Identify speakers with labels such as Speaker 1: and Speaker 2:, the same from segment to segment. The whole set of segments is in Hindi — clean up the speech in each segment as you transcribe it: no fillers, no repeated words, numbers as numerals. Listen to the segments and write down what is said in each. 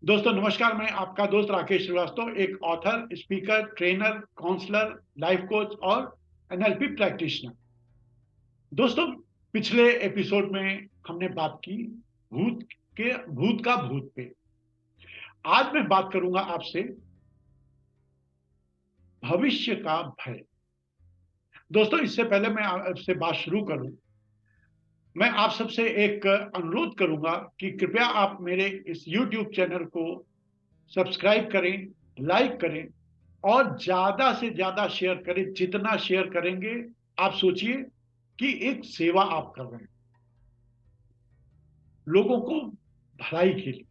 Speaker 1: दोस्तों नमस्कार। मैं आपका दोस्त राकेश श्रीवास्तव, एक author, speaker, trainer, counsellor, life coach और एनएलपी प्रैक्टिशनर। दोस्तों, पिछले एपिसोड में हमने बात की भूत भूत का भूत पे। आज मैं बात करूंगा आपसे भविष्य का भय। दोस्तों, इससे पहले मैं आपसे बात शुरू करूं, मैं आप सबसे एक अनुरोध करूंगा कि कृपया आप मेरे इस YouTube चैनल को सब्सक्राइब करें, लाइक करें और ज्यादा से ज्यादा शेयर करें। जितना शेयर करेंगे, आप सोचिए कि एक सेवा आप कर रहे हैं लोगों को भलाई के लिए।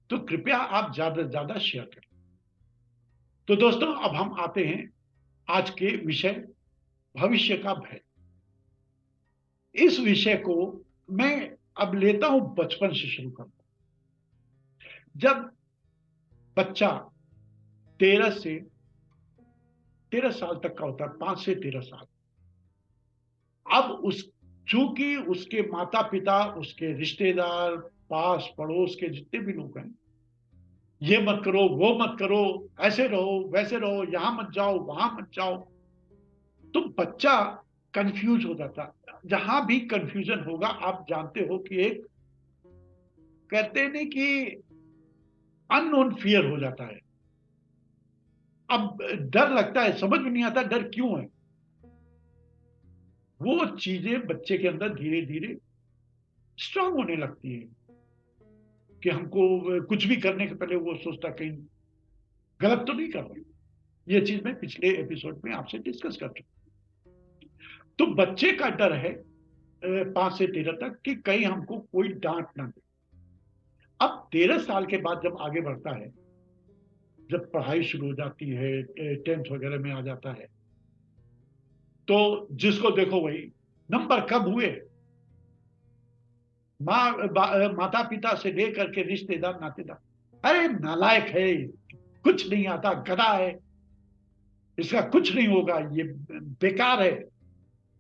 Speaker 1: तो कृपया आप ज्यादा से ज्यादा शेयर करें। तो दोस्तों, अब हम आते हैं आज के विषय, भविष्य का भय। इस विषय को मैं अब लेता हूं बचपन से शुरू करता हूं। जब बच्चा 13 साल तक का होता है, 5 से 13 साल। अब उस चूंकि उसके माता पिता, उसके रिश्तेदार, पास पड़ोस के जितने भी लोग हैं, ये मत करो, वो मत करो, ऐसे रहो, वैसे रहो, यहां मत जाओ, वहां मत जाओ, तो बच्चा कंफ्यूज हो जाता है। जहां भी कंफ्यूजन होगा, आप जानते हो कि एक कहते नहीं कि अननोन फियर हो जाता है। अब डर लगता है, समझ में नहीं आता डर क्यों है। वो चीजें बच्चे के अंदर धीरे धीरे स्ट्रांग होने लगती है कि हमको कुछ भी करने के पहले वो सोचता कहीं गलत तो नहीं कर रहे। ये चीज मैं पिछले एपिसोड में आपसे डिस्कस कर चुका। तो बच्चे का डर है 5 से 13 तक कि कहीं हमको कोई डांट ना दे। अब 13 साल के बाद जब आगे बढ़ता है, जब पढ़ाई शुरू हो जाती है, 10th वगैरह में आ जाता है, तो जिसको देखो वही नंबर कब हुए, माता पिता से लेकर के रिश्तेदार नातेदार, अरे नालायक है, कुछ नहीं आता, गधा है, इसका कुछ नहीं होगा, ये बेकार है।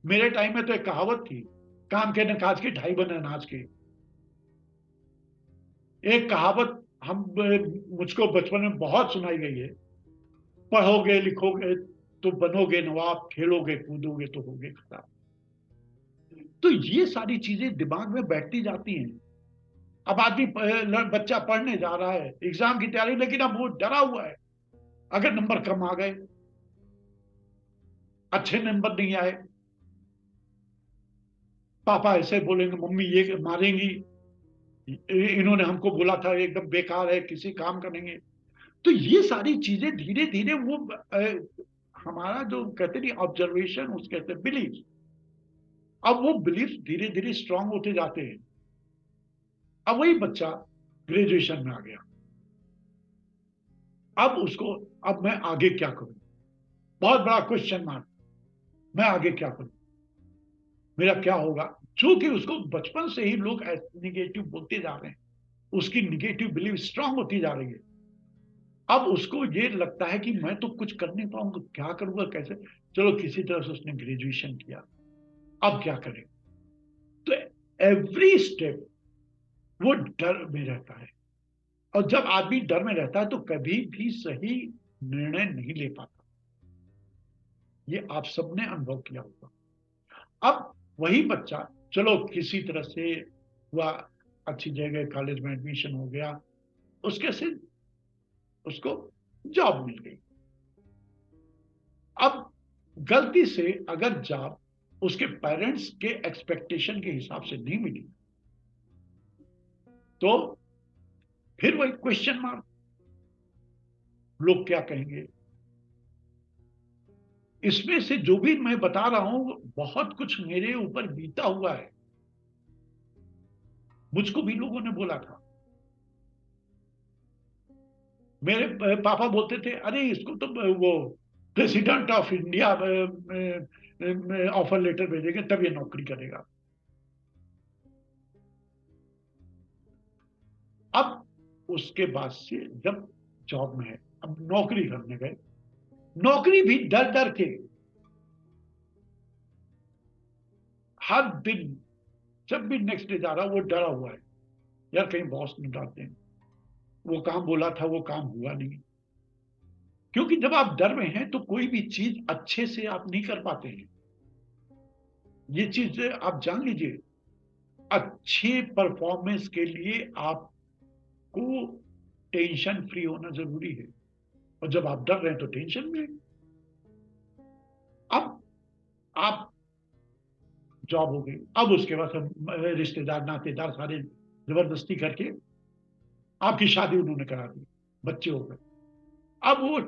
Speaker 1: मेरे टाइम में तो एक कहावत थी, काम के न काज के, ढाई बने अनाज के। एक कहावत हम मुझको बचपन में बहुत सुनाई गई है, पढ़ोगे लिखोगे तो बनोगे नवाब, खेलोगे कूदोगे तो होगे खराब। तो ये सारी चीजें दिमाग में बैठती जाती हैं। अब आदमी बच्चा पढ़ने जा रहा है, एग्जाम की तैयारी, लेकिन अब वो डरा हुआ है, अगर नंबर कम आ गए, अच्छे नंबर नहीं आए, पापा ऐसे बोलेंगे, मम्मी ये मारेंगी, इन्होंने हमको बोला था एकदम बेकार है, किसी काम का नहीं है। तो ये सारी चीजें धीरे धीरे वो हमारा जो कहते नहीं ऑब्जर्वेशन, उसके कहते बिलीफ, अब वो बिलीफ धीरे धीरे स्ट्रांग होते जाते हैं। अब वही बच्चा ग्रेजुएशन में आ गया। अब उसको, अब मैं आगे क्या करूं, बहुत बड़ा क्वेश्चन मार्क, मैं आगे क्या करूं, मेरा क्या होगा। चूंकि उसको बचपन से ही लोग निगेटिव बोलते जा रहे हैं, उसकी निगेटिव बिलीफ स्ट्रांग होती जा रही है। अब उसको ये लगता है कि मैं तो कुछ कर नहीं पाऊंगा, क्या करूंगा, कैसे। चलो किसी तरह से उसने ग्रेजुएशन किया, अब क्या करें। तो एवरी स्टेप वो डर में रहता है। और जब आदमी डर में रहता है तो कभी भी सही निर्णय नहीं ले पाता। ये आप सबने अनुभव किया होगा। अब वही बच्चा, चलो किसी तरह से हुआ, अच्छी जगह कॉलेज में एडमिशन हो गया, उसके से उसको जॉब मिल गई। अब गलती से अगर जॉब उसके पेरेंट्स के एक्सपेक्टेशन के हिसाब से नहीं मिली, तो फिर वही क्वेश्चन मार्क, लोग क्या कहेंगे। इसमें से जो भी मैं बता रहा हूं, बहुत कुछ मेरे ऊपर बीता हुआ है। मुझको भी लोगों ने बोला था, मेरे पापा बोलते थे, अरे इसको तो वो president of India offer letter भेजेंगे तब ये नौकरी करेगा। अब उसके बाद से जब जॉब में है, अब नौकरी करने गए, नौकरी भी डर डर के, हर दिन जब भी नेक्स्ट डे जा रहा वो डरा हुआ है, यार कहीं बॉस नहीं डांट देंगे, वो काम बोला था, वो काम हुआ नहीं। क्योंकि जब आप डर में हैं तो कोई भी चीज अच्छे से आप नहीं कर पाते हैं। ये चीज आप जान लीजिए, अच्छे परफॉर्मेंस के लिए आपको टेंशन फ्री होना जरूरी है। और जब आप डर रहे हैं तो टेंशन में हैं। अब आप जॉब हो गई, अब उसके बाद सब रिश्तेदार नातेदार सारे जबरदस्ती करके आपकी शादी उन्होंने करा दी, बच्चे हो गए। अब वो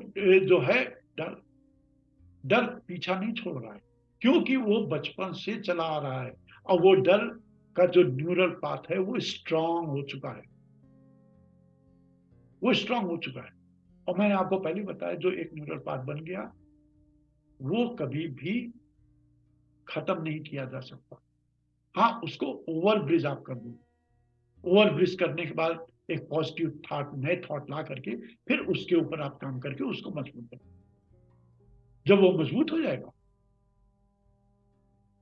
Speaker 1: जो है डर, डर पीछा नहीं छोड़ रहा है, क्योंकि वो बचपन से चला आ रहा है। और वो डर का जो न्यूरल पाथ है वो स्ट्रांग हो चुका है, वो स्ट्रांग हो चुका है। और मैंने आपको पहले बताया, जो एक न्यूरल पाथ बन गया वो कभी भी खत्म नहीं किया जा सकता। हाँ, उसको ओवर ब्रिज आप कर दो। ओवर ब्रिज करने के बाद एक पॉजिटिव थॉट, नए थॉट ला करके फिर उसके ऊपर आप काम करके उसको मजबूत करो। जब वो मजबूत हो जाएगा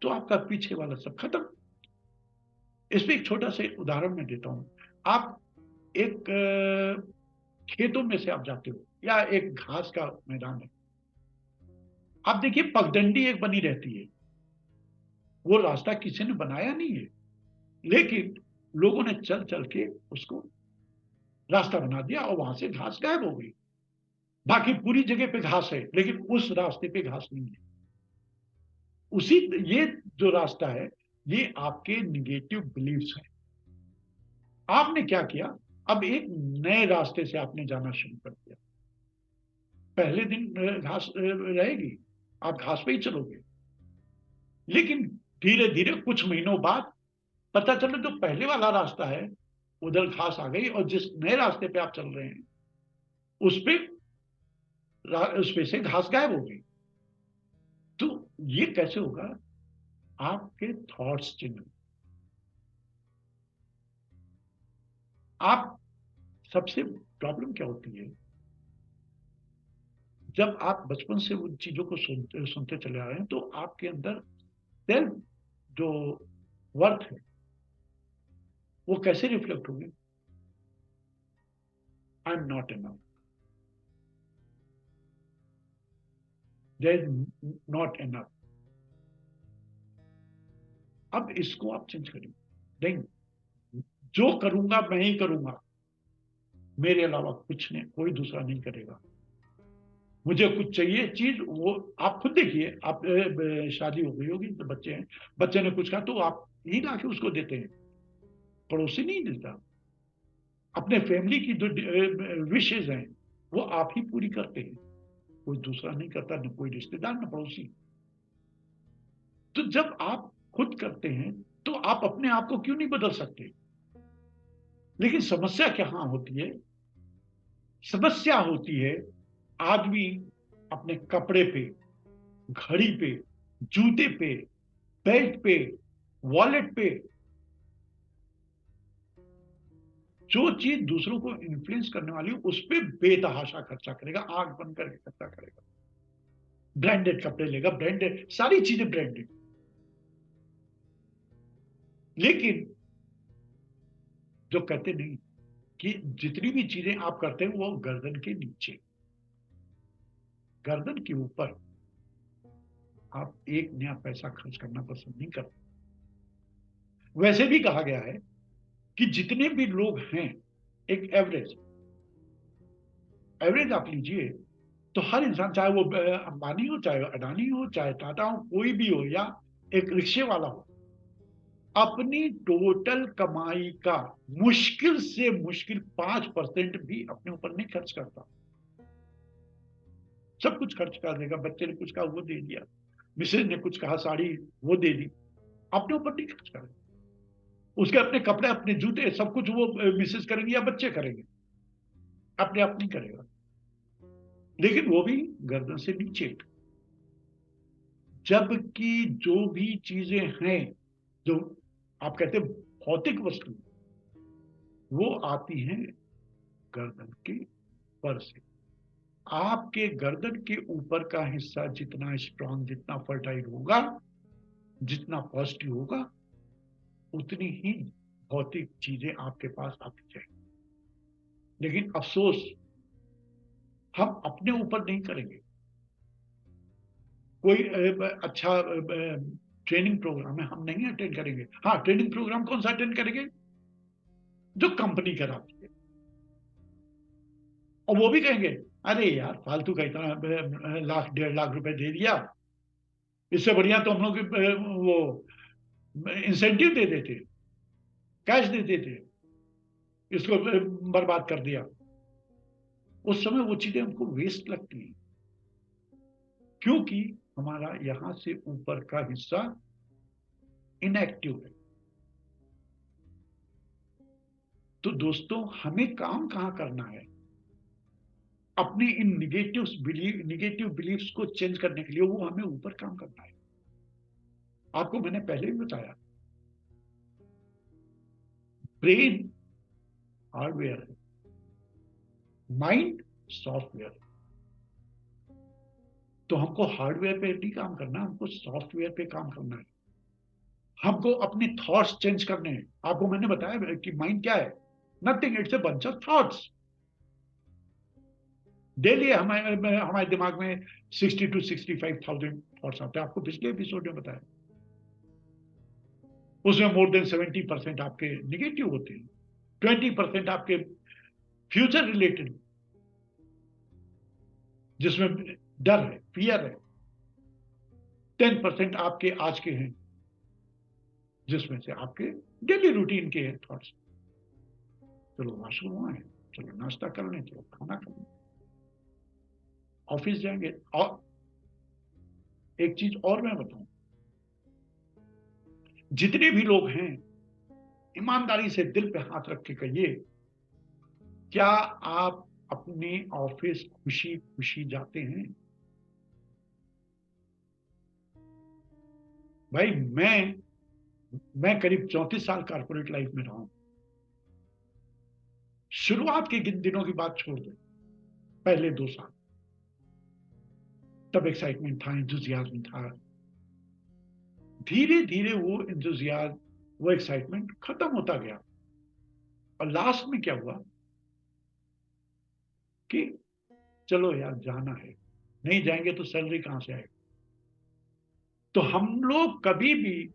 Speaker 1: तो आपका पीछे वाला सब खत्म। इसमें एक छोटा सा उदाहरण मैं देता हूं। आप एक खेतों में से आप जाते हो या एक घास का मैदान है, आप देखिए पगडंडी एक बनी रहती है। वो रास्ता किसी ने बनाया नहीं है, लेकिन लोगों ने चल चल के उसको रास्ता बना दिया और वहां से घास गायब हो गई। बाकी पूरी जगह पे घास है, लेकिन उस रास्ते पे घास नहीं है। उसी ये जो रास्ता है, ये आपके निगेटिव बिलीव्स है। आपने क्या किया, अब एक नए रास्ते से आपने जाना शुरू कर दिया। पहले दिन घास रहेगी, आप घास पे ही चलोगे। लेकिन धीरे धीरे कुछ महीनों बाद पता चला जो पहले वाला रास्ता है उधर घास आ गई, और जिस नए रास्ते पे आप चल रहे हैं उस पे उस पे से घास गायब हो गई। तो ये कैसे होगा? आपके थॉट्स चेंज। आप सबसे प्रॉब्लम क्या होती है, जब आप बचपन से उन चीजों को सुनते सुनते चले आ रहे हैं तो आपके अंदर सेल्फ जो वर्थ है वो कैसे रिफ्लेक्ट होगी? I am not enough, there is not enough. अब इसको आप चेंज करिए। नहीं, जो करूंगा मैं ही करूंगा, मेरे अलावा कुछ नहीं, कोई दूसरा नहीं करेगा। मुझे कुछ चाहिए चीज, वो आप खुद देखिए। आप शादी हो गई होगी तो बच्चे हैं, बच्चे ने कुछ कहा तो आप ही ला के उसको देते हैं, पड़ोसी नहीं देता। अपने फैमिली की जो विशेष हैं वो आप ही पूरी करते हैं, कोई दूसरा नहीं करता, न कोई रिश्तेदार न पड़ोसी। तो जब आप खुद करते हैं तो आप अपने आप को क्यों नहीं बदल सकते? लेकिन समस्या क्या हाँ होती है? समस्या होती है आदमी अपने कपड़े पे, घड़ी पे, जूते पे, बेल्ट पे, वॉलेट पे, जो चीज दूसरों को इन्फ्लुएंस करने वाली हो उस पर बेतहाशा खर्चा करेगा, आंख बंद करके खर्चा करेगा। ब्रांडेड कपड़े लेगा, ब्रांडेड सारी चीजें ब्रांडेड। लेकिन जो कहते नहीं कि जितनी भी चीजें आप करते हैं वो गर्दन के नीचे, गर्दन के ऊपर आप एक नया पैसा खर्च करना पसंद नहीं करते। वैसे भी कहा गया है कि जितने भी लोग हैं, एक एवरेज एवरेज आप लीजिए, तो हर इंसान, चाहे वो अंबानी हो, चाहे अडानी हो, चाहे टाटा हो, कोई भी हो, या एक रिक्शे वाला हो, अपनी टोटल कमाई का मुश्किल से मुश्किल 5% भी अपने ऊपर नहीं खर्च करता। सब कुछ खर्च कर देगा। बच्चे ने कुछ कहा वो दे दिया, मिसेज ने कुछ कहा साड़ी वो दे दी, अपने ऊपर नहीं खर्च करेगा। उसके अपने कपड़े, अपने जूते, सब कुछ वो मिसेज करेंगे या बच्चे करेंगे, अपने आप नहीं करेगा। लेकिन वो भी गर्दन से नीचे। जबकि जो भी चीजें हैं, जो आप कहते हैं भौतिक वस्तु, वो आती हैं गर्दन के ऊपर से। आपके गर्दन के ऊपर का हिस्सा जितना स्ट्रांग, जितना फर्टाइल होगा, जितना पॉजिटिव होगा, उतनी ही भौतिक चीजें आपके पास आती जाएंगी। लेकिन अफसोस हम अपने ऊपर नहीं करेंगे। कोई अच्छा ट्रेनिंग प्रोग्राम है, हम नहीं अटेंड करेंगे। हाँ, ट्रेनिंग प्रोग्राम कौन सा अटेंड करेंगे? जो कंपनी कराती है। और वो भी कहेंगे, अरे यार फालतू का इतना लाख 1.5 लाख रुपए दे दिया, इससे बढ़िया तो हम लोग वो इंसेंटिव दे देते, कैश दे देते, इसको बर्बाद कर दिया। उस समय वो चीजें हमको वेस्ट लगती हैं, क्योंकि हमारा यहां से ऊपर का हिस्सा इनएक्टिव है। तो दोस्तों, हमें काम कहां करना है? अपनी इन निगेटिव बिलीफ्स को चेंज करने के लिए वो हमें ऊपर काम करना है। आपको मैंने पहले भी बताया, ब्रेन हार्डवेयर है, माइंड सॉफ्टवेयर। तो हमको हार्डवेयर पे नहीं काम करना, हमको सॉफ्टवेयर पे काम करना है। हमको अपने थॉट्स चेंज करने हैं। आपको मैंने बताया कि माइंड क्या है? Nothing, it's a bunch of thoughts. Daily हमारे हमारे दिमाग में 60 to 65,000 थॉट्स आते हैं। आपको पिछले एपिसोड में बताया, उसमें मोर देन 70% आपके निगेटिव होते हैं, 20% आपके फ्यूचर रिलेटेड, जिसमें डर है, फियर है। 10% आपके आज के हैं, जिसमें से आपके डेली रूटीन के हैं थॉट्स। चलो वॉशरूम आए, चलो नाश्ता कर लें, चलो खाना कर लें, ऑफिस जाएंगे। और एक चीज और मैं बताऊं, जितने भी लोग हैं, ईमानदारी से दिल पे हाथ रख के कहिए, क्या आप अपने ऑफिस खुशी खुशी जाते हैं? भाई, मैं करीब 34 साल कारपोरेट लाइफ में रहा हूं। शुरुआत के दिनों की बात छोड़ दो, पहले 2 साल तब एक्साइटमेंट था, इंथुजियाज्म था। धीरे धीरे वो इंथुजियाज्म, वो एक्साइटमेंट खत्म होता गया। और लास्ट में क्या हुआ कि चलो यार जाना है, नहीं जाएंगे तो सैलरी कहां से आएगी? तो हम लोग कभी भी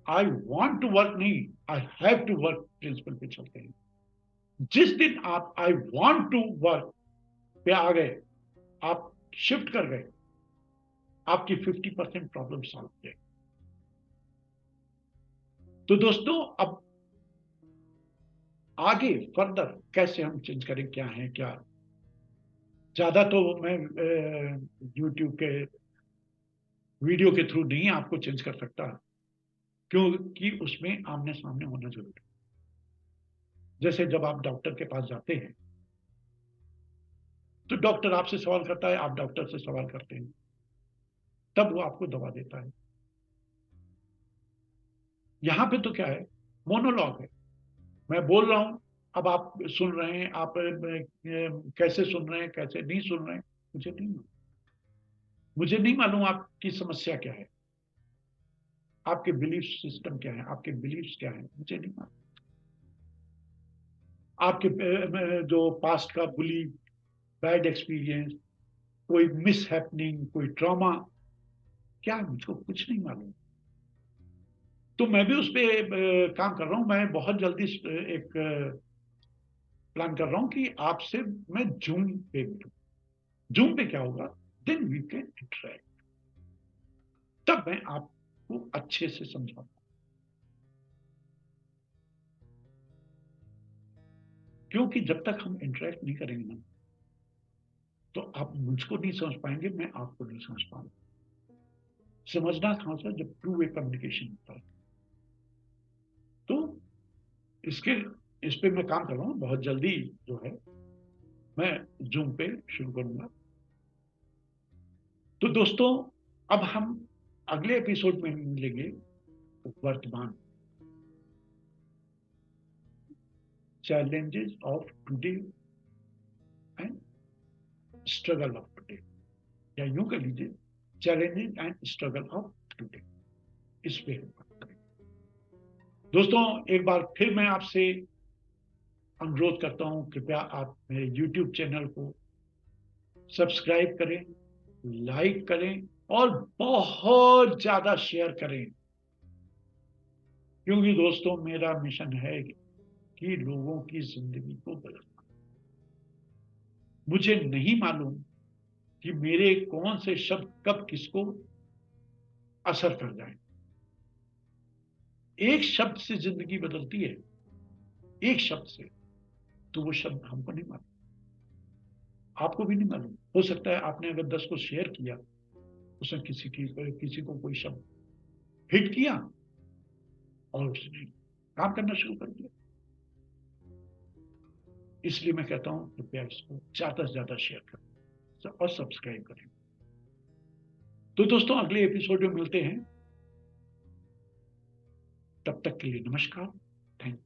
Speaker 1: आई वॉन्ट टू वर्क नहीं, I have to work principle पे चलते हैं। जिस दिन आप आई वॉन्ट टू वर्क पे आ गए, आप शिफ्ट कर गए, आपकी 50% प्रॉब्लम सॉल्व हो जाएगी। तो दोस्तों, अब आगे फर्दर कैसे हम चेंज करें, क्या है क्या? ज्यादा तो मैं यूट्यूब के वीडियो के थ्रू नहीं आपको चेंज कर सकता, क्योंकि उसमें आमने सामने होना जरूरी है। जैसे जब आप डॉक्टर के पास जाते हैं, तो डॉक्टर आपसे सवाल करता है, आप डॉक्टर से सवाल करते हैं, तब वो आपको दवा देता है। यहां पे तो क्या है, मोनोलॉग है। मैं बोल रहा हूं, अब आप सुन रहे हैं, आप कैसे सुन रहे हैं, कैसे नहीं सुन रहे हैं, मुझे नहीं मालूम। मुझे नहीं मालूम आपकी समस्या क्या है, आपके बिलीफ सिस्टम क्या है, आपके बिलीफ्स क्या है, मुझे नहीं मालूम। आपके जो पास्ट का बुली, बैड एक्सपीरियंस, कोई मिस हैपनिंग, कोई ट्रॉमा, क्या है, मुझको कुछ नहीं मालूम। तो मैं भी उस पर काम कर रहा हूं। मैं बहुत जल्दी एक प्लान कर रहा हूं कि आपसे मैं जूम पे मिलूं। जूम पे क्या होगा, देन वी कैन इंटरेक्ट। तब मैं आपको अच्छे से समझाऊंगा, क्योंकि जब तक हम इंटरेक्ट नहीं करेंगे ना, तो आप मुझको नहीं समझ पाएंगे, मैं आपको नहीं समझ पाऊंगा। समझना कहां से, जब टू वे कम्युनिकेशन होता है। तो इसके इस पे मैं काम कर रहा हूँ, बहुत जल्दी जो है मैं जूम पे शुरू करूंगा। तो दोस्तों, अब हम अगले एपिसोड में मिलेंगे वर्तमान, challenges of today and struggle of today, या यूं कर लीजिए, challenges and struggle of today. इस पे हम बात करेंगे। दोस्तों, एक बार फिर मैं आपसे अनुरोध करता हूं, कृपया आप मेरे YouTube चैनल को सब्सक्राइब करें, लाइक करें और बहुत ज्यादा शेयर करें, क्योंकि दोस्तों मेरा मिशन है कि लोगों की जिंदगी को बदलना। मुझे नहीं मालूम कि मेरे कौन से शब्द कब किसको असर कर जाए। एक शब्द से जिंदगी बदलती है, एक शब्द से। तो वो शब्द हमको नहीं मालूम, आपको भी नहीं मालूम। हो सकता है आपने अगर 10 को शेयर किया, उसने किसी को कोई शब्द हिट किया और उसने काम करना शुरू कर दिया। इसलिए मैं कहता हूं कृपया इसको ज्यादा से ज्यादा शेयर करें और सब्सक्राइब करें। तो दोस्तों अगले एपिसोड में मिलते हैं, तब तक के लिए नमस्कार, थैंक यू।